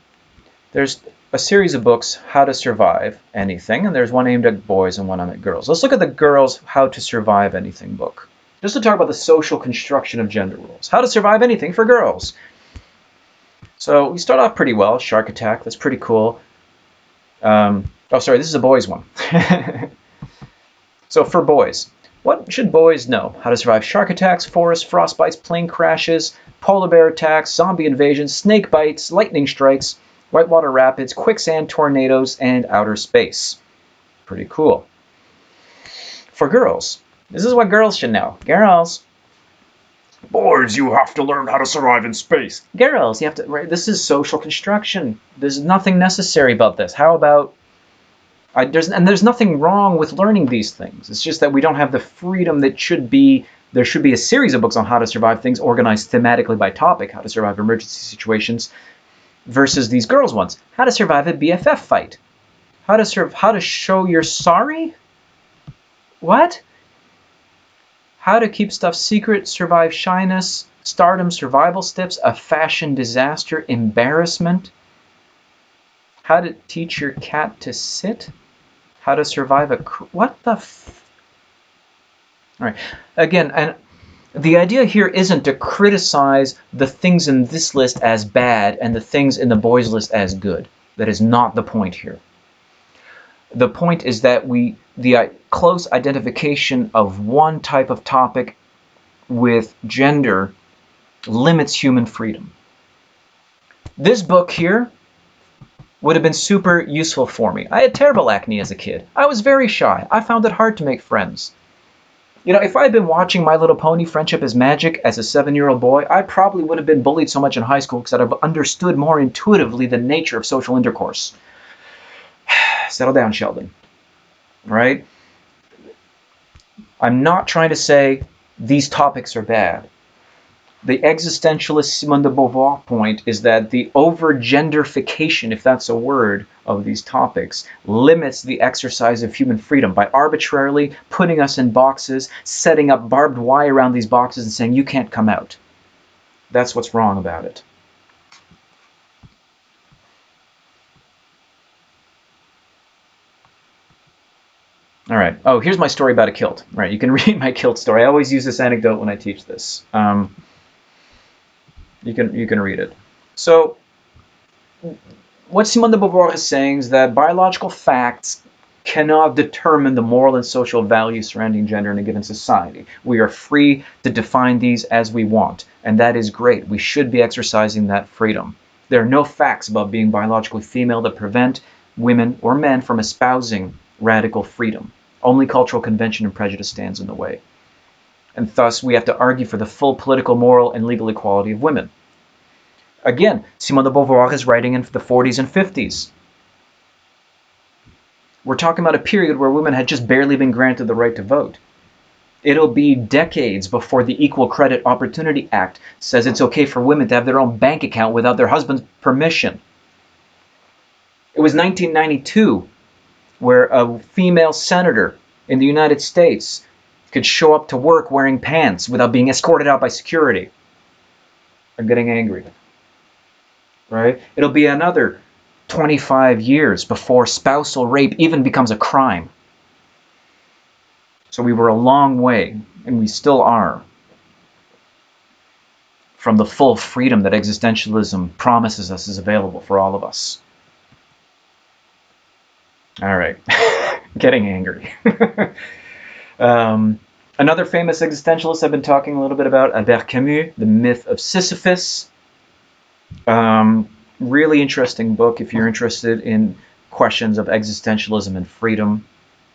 there's a series of books, How to Survive Anything, and there's one aimed at boys and one aimed at girls. Let's look at the girls' How to Survive Anything book. Just to talk about the social construction of gender roles. How to Survive Anything for girls. So we start off pretty well. Shark attack, that's pretty cool. Oh, sorry, this is a boys one. So for boys, what should boys know? How to survive shark attacks, forest frostbites, plane crashes, polar bear attacks, zombie invasions, snake bites, lightning strikes, whitewater rapids, quicksand, tornadoes, and outer space. Pretty cool. For girls, this is what girls should know. Girls. Boys, you have to learn how to survive in space. Girls, you have to, right? This is social construction. There's nothing necessary about this. How about, there's nothing wrong with learning these things. It's just that we don't have the freedom that should be. There should be a series of books on how to survive things organized thematically by topic, how to survive emergency situations, versus these girls ones. How to survive a BFF fight. How to show you're sorry? What? How to keep stuff secret, survive shyness, stardom, survival steps, a fashion disaster, embarrassment. How to teach your cat to sit. How to survive what the All right. Again, and The idea here isn't to criticize the things in this list as bad and the things in the boys list as good. That is not the point here. The point is that the close identification of one type of topic with gender limits human freedom. This book here would have been super useful for me. I had terrible acne as a kid. I was very shy. I found it hard to make friends. You know, if I had been watching My Little Pony Friendship is Magic as a 7-year-old boy, I probably would have been bullied so much in high school because I'd have understood more intuitively the nature of social intercourse. Settle down, Sheldon. Right? I'm not trying to say these topics are bad. The existentialist Simone de Beauvoir point is that the over-genderification, if that's a word, of these topics limits the exercise of human freedom by arbitrarily putting us in boxes, setting up barbed wire around these boxes and saying you can't come out. That's what's wrong about it. All right. Oh, here's my story about a kilt. All right, you can read my kilt story. I always use this anecdote when I teach this. You can read it. So, what Simone de Beauvoir is saying is that biological facts cannot determine the moral and social values surrounding gender in a given society. We are free to define these as we want, and that is great. We should be exercising that freedom. There are no facts about being biologically female that prevent women or men from espousing radical freedom. Only cultural convention and prejudice stands in the way. And thus, we have to argue for the full political, moral, and legal equality of women. Again, Simone de Beauvoir is writing in the 40s and 50s. We're talking about a period where women had just barely been granted the right to vote. It'll be decades before the Equal Credit Opportunity Act says it's okay for women to have their own bank account without their husband's permission. It was 1992 where a female senator in the United States could show up to work wearing pants without being escorted out by security. I'm getting angry. Right? It'll be another 25 years before spousal rape even becomes a crime. So we were a long way, and we still are, from the full freedom that existentialism promises us is available for all of us. All right. Getting angry. Another famous existentialist I've been talking a little bit about, Albert Camus, The Myth of Sisyphus. Really interesting book if you're interested in questions of existentialism and freedom.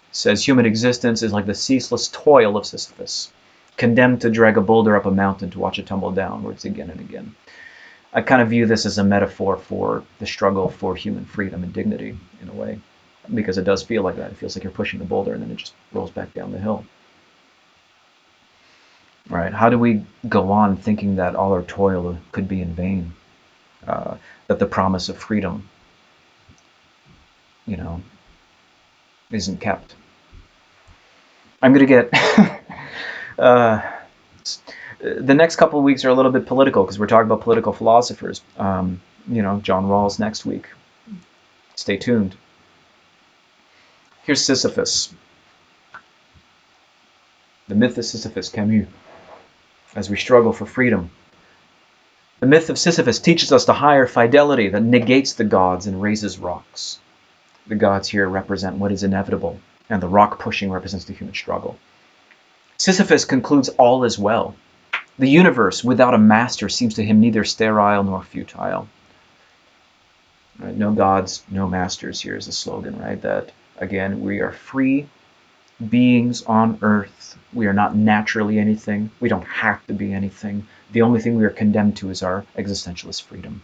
It says human existence is like the ceaseless toil of Sisyphus, condemned to drag a boulder up a mountain to watch it tumble downwards again and again. I kind of view this as a metaphor for the struggle for human freedom and dignity in a way, because it does feel like that. It feels like you're pushing the boulder and then it just rolls back down the hill. Right? How do we go on thinking that all our toil could be in vain? That the promise of freedom, isn't kept. I'm going to get... the next couple of weeks are a little bit political because we're talking about political philosophers. John Rawls next week. Stay tuned. Here's Sisyphus. The myth of Sisyphus, Camus, as we struggle for freedom. The myth of Sisyphus teaches us the higher fidelity that negates the gods and raises rocks. The gods here represent what is inevitable, and the rock pushing represents the human struggle. Sisyphus concludes all is well. The universe without a master seems to him neither sterile nor futile. Right? No gods, no masters here is the slogan, right? That, again, we are free beings on earth. We are not naturally anything. We don't have to be anything. The only thing we are condemned to is our existentialist freedom.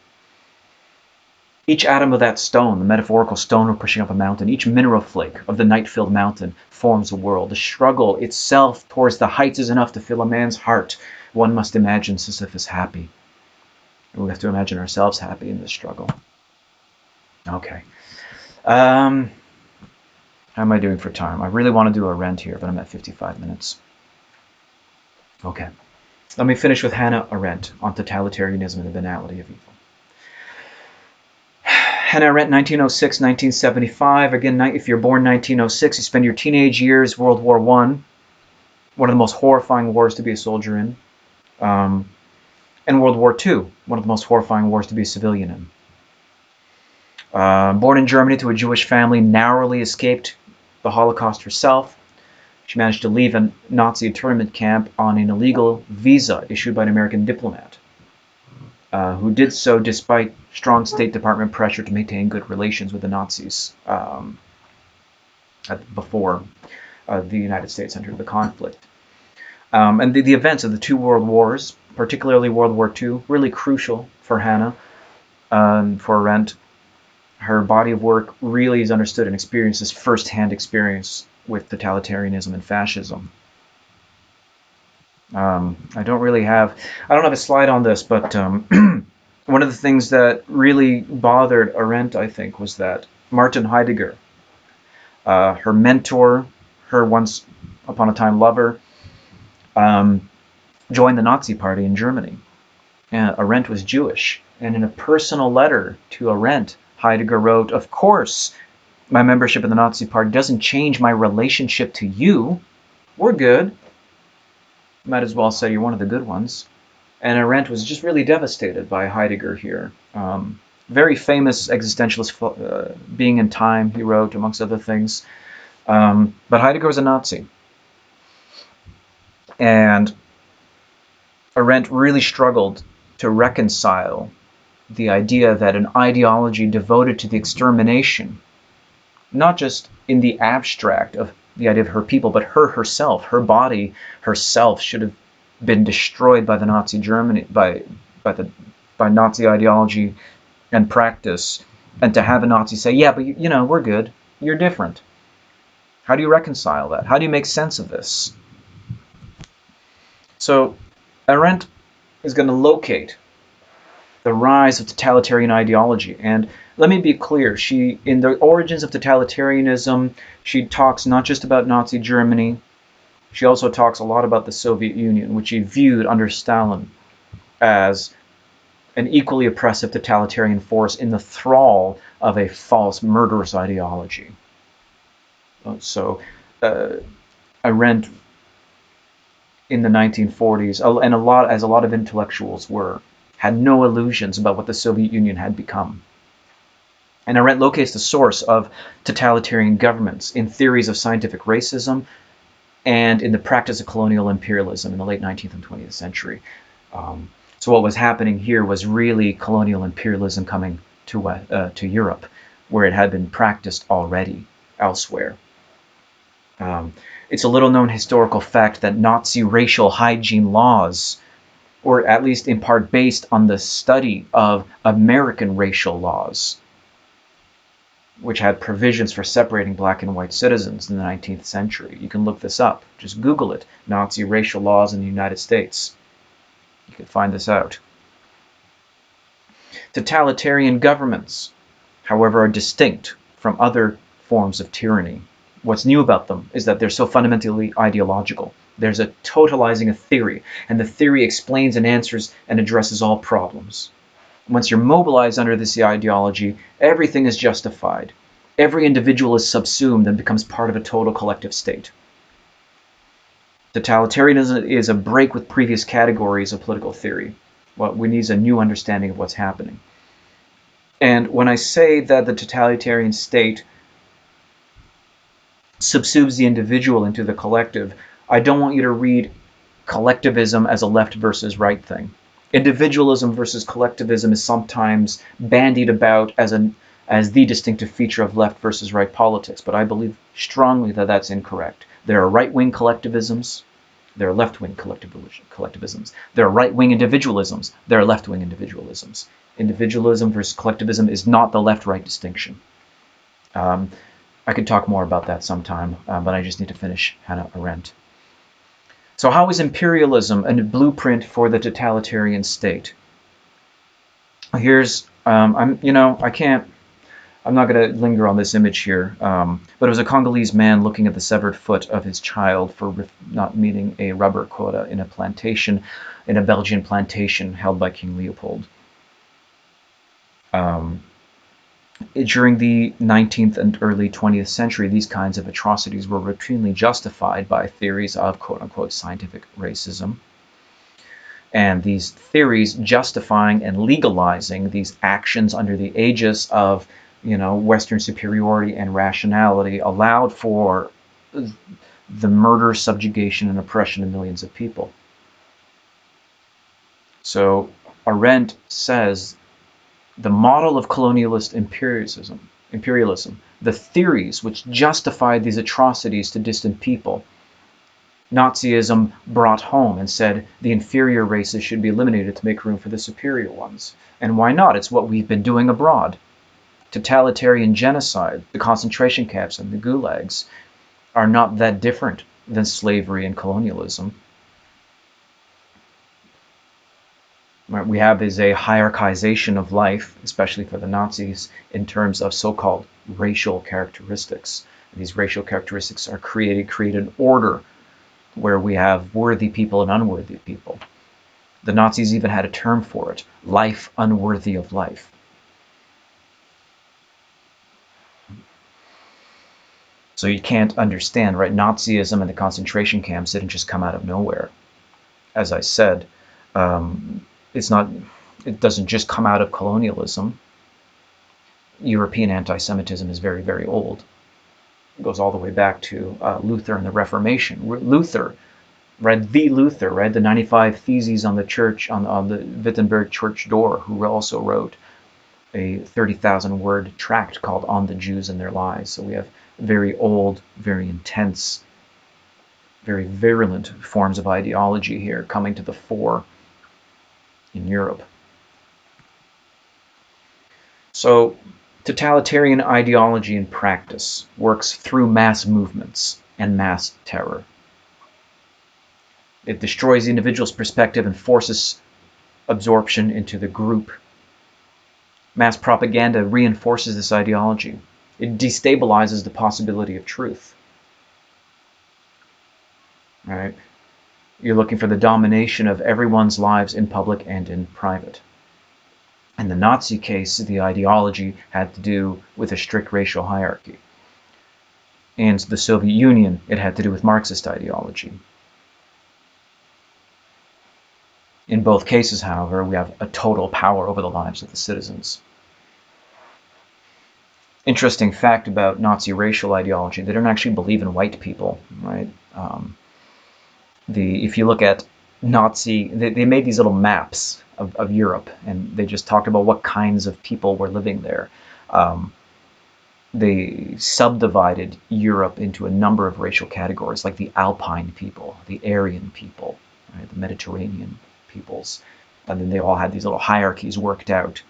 Each atom of that stone, the metaphorical stone we're pushing up a mountain, each mineral flake of the night-filled mountain forms a world. The struggle itself towards the heights is enough to fill a man's heart. One must imagine Sisyphus happy. We have to imagine ourselves happy in this struggle. Okay. How am I doing for time? I really want to do a rant here, but I'm at 55 minutes. Okay. Let me finish with Hannah Arendt on totalitarianism and the banality of evil. Hannah Arendt, 1906, 1975. Again, if you're born 1906, you spend your teenage years, World War I. one of the most horrifying wars to be a soldier in. And World War II, one of the most horrifying wars to be a civilian in. Born in Germany to a Jewish family, narrowly escaped the Holocaust herself. She managed to leave a Nazi internment camp on an illegal visa issued by an American diplomat, who did so despite strong State Department pressure to maintain good relations with the Nazis before the United States entered the conflict. And the events of the two world wars, particularly World War II, really crucial for Hannah, for Arendt. Her body of work really is understood and experiences first-hand experience with totalitarianism and fascism. I don't have a slide on this, but one of the things that really bothered Arendt, I think, was that Martin Heidegger, her mentor, her once upon a time lover, joined the Nazi Party in Germany. Arendt was Jewish, and in a personal letter to Arendt, Heidegger wrote, "Of course, my membership in the Nazi Party doesn't change my relationship to you. We're good." Might as well say you're one of the good ones. And Arendt was just really devastated by Heidegger here. Very famous existentialist, Being in Time, he wrote, amongst other things. But Heidegger was a Nazi. And Arendt really struggled to reconcile the idea that an ideology devoted to the extermination, not just in the abstract of the idea of her people, but her herself, her body, herself should have been destroyed by the Nazi Germany, by Nazi ideology and practice, and to have a Nazi say, "Yeah, but you know, we're good. You're different." How do you reconcile that? How do you make sense of this? So, Arendt is going to locate the rise of totalitarian ideology. And let me be clear, in the origins of totalitarianism, she talks not just about Nazi Germany, she also talks a lot about the Soviet Union, which she viewed under Stalin as an equally oppressive totalitarian force in the thrall of a false, murderous ideology. So, Arendt in the 1940s, and as a lot of intellectuals had no illusions about what the Soviet Union had become. And Arendt locates the source of totalitarian governments in theories of scientific racism and in the practice of colonial imperialism in the late 19th and 20th century. So what was happening here was really colonial imperialism coming to Europe, where it had been practiced already elsewhere. It's a little-known historical fact that Nazi racial hygiene laws, or at least in part based on the study of American racial laws, which had provisions for separating black and white citizens in the 19th century. You can look this up. Just Google it. Nazi racial laws in the United States. You can find this out. Totalitarian governments, however, are distinct from other forms of tyranny. What's new about them is that they're so fundamentally ideological. There's a totalizing of theory, and the theory explains and answers and addresses all problems. Once you're mobilized under this ideology, everything is justified. Every individual is subsumed and becomes part of a total collective state. Totalitarianism is a break with previous categories of political theory. What we need is a new understanding of what's happening. And when I say that the totalitarian state subsumes the individual into the collective, I don't want you to read collectivism as a left versus right thing. Individualism versus collectivism is sometimes bandied about as the distinctive feature of left versus right politics, but I believe strongly that that's incorrect. There are right-wing collectivisms, there are left-wing collectivisms. There are right-wing individualisms, there are left-wing individualisms. Individualism versus collectivism is not the left-right distinction. I could talk more about that sometime, but I just need to finish Hannah Arendt. So how is imperialism a blueprint for the totalitarian state? Here's, I'm not going to linger on this image here, but it was a Congolese man looking at the severed foot of his child for not meeting a rubber quota in a Belgian plantation held by King Leopold. During the 19th and early 20th century, these kinds of atrocities were routinely justified by theories of quote-unquote scientific racism. And these theories justifying and legalizing these actions under the aegis of, Western superiority and rationality allowed for the murder, subjugation, and oppression of millions of people. So Arendt says the model of colonialist imperialism, the theories which justified these atrocities to distant people, Nazism brought home and said the inferior races should be eliminated to make room for the superior ones. And why not? It's what we've been doing abroad. Totalitarian genocide, the concentration camps and the gulags are not that different than slavery and colonialism. What we have is a hierarchization of life, especially for the Nazis, in terms of so-called racial characteristics. These racial characteristics are create an order where we have worthy people and unworthy people. The Nazis even had a term for it, life unworthy of life. So you can't understand, right? Nazism and the concentration camps didn't just come out of nowhere. As I said, it doesn't just come out of colonialism. European anti-Semitism is very, very old. It goes all the way back to Luther and the Reformation. Luther, the 95 Theses on the church, on the Wittenberg church door, who also wrote a 30,000 word tract called On the Jews and Their Lies. So we have very old, very intense, very virulent forms of ideology here coming to the fore in Europe. So totalitarian ideology in practice works through mass movements and mass terror. It destroys the individual's perspective and forces absorption into the group. Mass propaganda reinforces this ideology. It destabilizes the possibility of truth. Right? You're looking for the domination of everyone's lives in public and in private. In the Nazi case, the ideology had to do with a strict racial hierarchy. In the Soviet Union, it had to do with Marxist ideology. In both cases, however, we have a total power over the lives of the citizens. Interesting fact about Nazi racial ideology, they don't actually believe in white people, right? If you look at Nazi, they made these little maps of Europe, and they just talked about what kinds of people were living there. They subdivided Europe into a number of racial categories, like the Alpine people, the Aryan people, right, the Mediterranean peoples, and then they all had these little hierarchies worked out.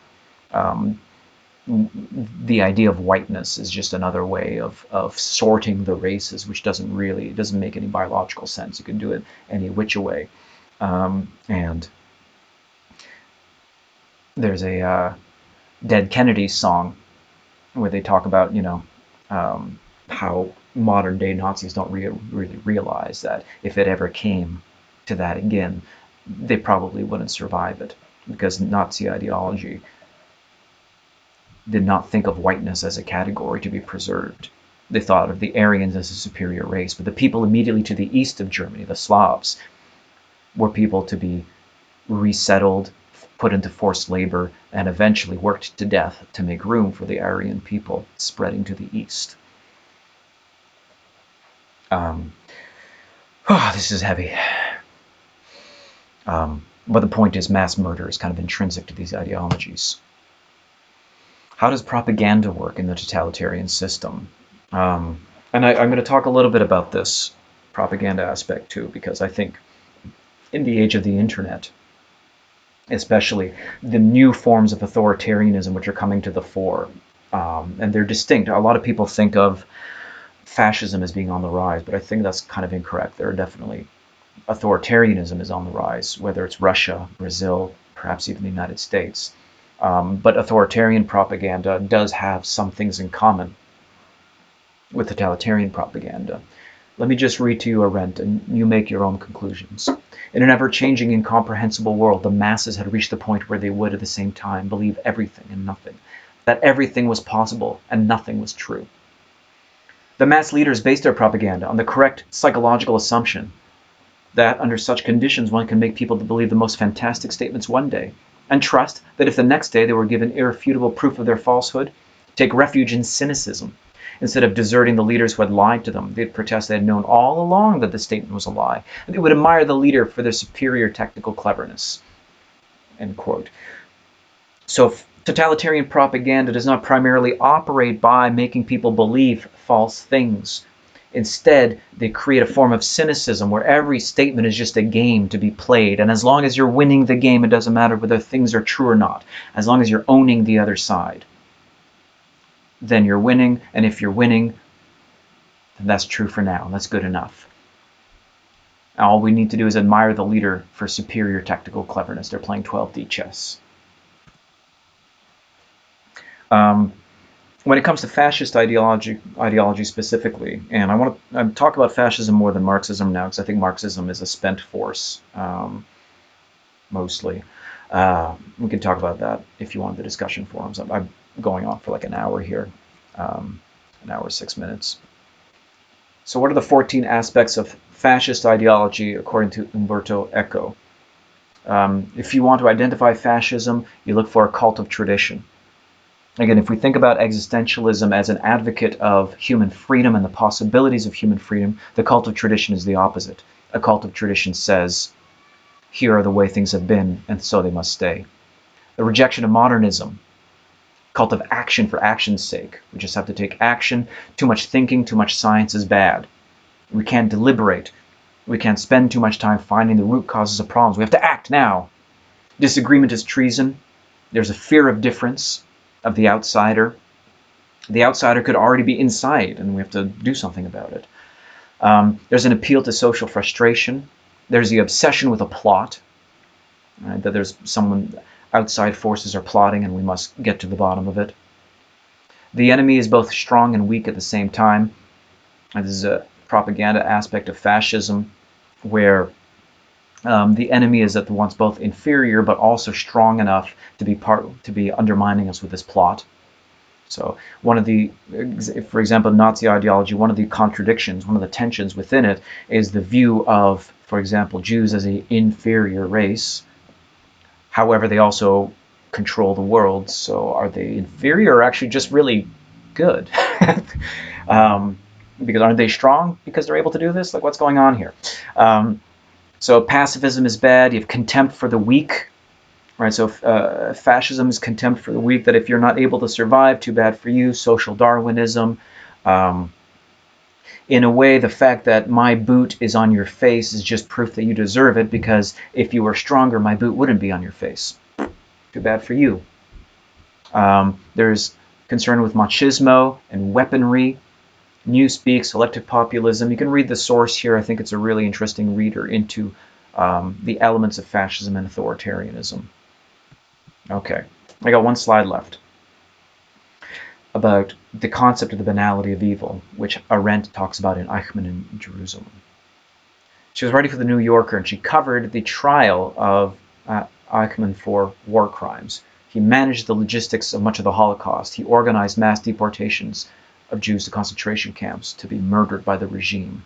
The idea of whiteness is just another way of sorting the races, which doesn't make any biological sense. You can do it any which way. And there's a Dead Kennedys song where they talk about, how modern day Nazis don't really realize that if it ever came to that again, they probably wouldn't survive it, because Nazi ideology did not think of whiteness as a category to be preserved. They thought of the Aryans as a superior race, but the people immediately to the east of Germany, the Slavs, were people to be resettled, put into forced labor, and eventually worked to death to make room for the Aryan people spreading to the east. This is heavy. But the point is, mass murder is kind of intrinsic to these ideologies. How does propaganda work in the totalitarian system? And I'm going to talk a little bit about this propaganda aspect too, because I think in the age of the internet, especially the new forms of authoritarianism which are coming to the fore, and they're distinct. A lot of people think of fascism as being on the rise, but I think that's kind of incorrect. There are definitely authoritarianism is on the rise, whether it's Russia, Brazil, perhaps even the United States. But authoritarian propaganda does have some things in common with totalitarian propaganda. Let me just read to you Arendt, and you make your own conclusions. In an ever-changing, incomprehensible world, the masses had reached the point where they would, at the same time, believe everything and nothing. that everything was possible and nothing was true. The mass leaders based their propaganda on the correct psychological assumption that under such conditions one can make people believe the most fantastic statements one day, and trust that if the next day they were given irrefutable proof of their falsehood, take refuge in cynicism. Instead of deserting the leaders who had lied to them, they'd protest they had known all along that the statement was a lie, and they would admire the leader for their superior technical cleverness. End quote. So totalitarian propaganda does not primarily operate by making people believe false things. Instead, they create a form of cynicism where every statement is just a game to be played, and as long as you're winning the game, it doesn't matter whether things are true or not, as long as you're owning the other side. Then you're winning, and if you're winning, then that's true for now. That's good enough. All we need to do is admire the leader for superior technical cleverness. They're playing 12D chess. When it comes to fascist ideology specifically, and I want to talk about fascism more than Marxism now, because I think Marxism is a spent force, mostly. We can talk about that if you want the discussion forums. I'm going on for like an hour here, an hour 6 minutes. So what are the 14 aspects of fascist ideology according to Umberto Eco? If you want to identify fascism, you look for a cult of tradition. Again, if we think about existentialism as an advocate of human freedom and the possibilities of human freedom, the cult of tradition is the opposite. A cult of tradition says, here are the way things have been, and so they must stay. The rejection of modernism, cult of action for action's sake. We just have to take action. Too much thinking, too much science is bad. We can't deliberate. We can't spend too much time finding the root causes of problems. We have to act now. Disagreement is treason. There's a fear of difference, of the outsider. The outsider could already be inside, and we have to do something about it. There's an appeal to social frustration. There's the obsession with a plot, right? That there's someone, outside forces are plotting, and we must get to the bottom of it. The enemy is both strong and weak at the same time. This is a propaganda aspect of fascism, where the enemy is at once both inferior but also strong enough to be undermining us with this plot. So one of the, for example, Nazi ideology, one of the contradictions, one of the tensions within it is the view of, for example, Jews as an inferior race. However, they also control the world. So are they inferior or actually just really good? Because aren't they strong because they're able to do this? Like, what's going on here? So pacifism is bad. You have contempt for the weak, right? So fascism is contempt for the weak, that if you're not able to survive, too bad for you. Social Darwinism. In a way, the fact that my boot is on your face is just proof that you deserve it, because if you were stronger, my boot wouldn't be on your face. Too bad for you. There's concern with machismo and weaponry. Newspeak, selective populism. You can read the source here. I think it's a really interesting reader into the elements of fascism and authoritarianism. Okay, I got one slide left about the concept of the banality of evil, which Arendt talks about in Eichmann in Jerusalem. She was writing for the New Yorker, and she covered the trial of Eichmann for war crimes. He managed the logistics of much of the Holocaust. He organized mass deportations of Jews to concentration camps to be murdered by the regime.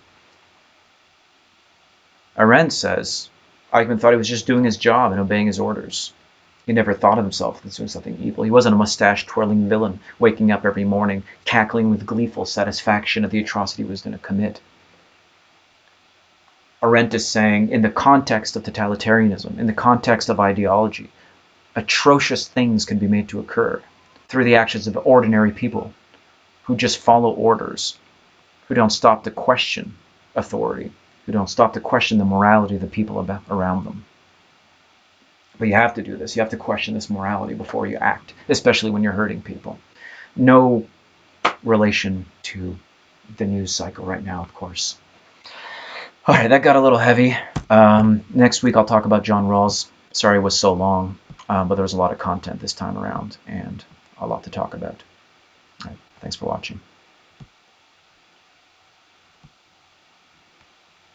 Arendt says Eichmann thought he was just doing his job and obeying his orders. He never thought of himself as doing something evil. He wasn't a mustache-twirling villain waking up every morning, cackling with gleeful satisfaction at the atrocity he was going to commit. Arendt is saying, in the context of totalitarianism, in the context of ideology, atrocious things can be made to occur through the actions of ordinary people who just follow orders, who don't stop to question authority, who don't stop to question the morality of the people around them. But you have to do this. You have to question this morality before you act, especially when you're hurting people. No relation to the news cycle right now, of course. All right, that got a little heavy. Next week I'll talk about John Rawls. Sorry it was so long, but there was a lot of content this time around and a lot to talk about. All right, thanks for watching.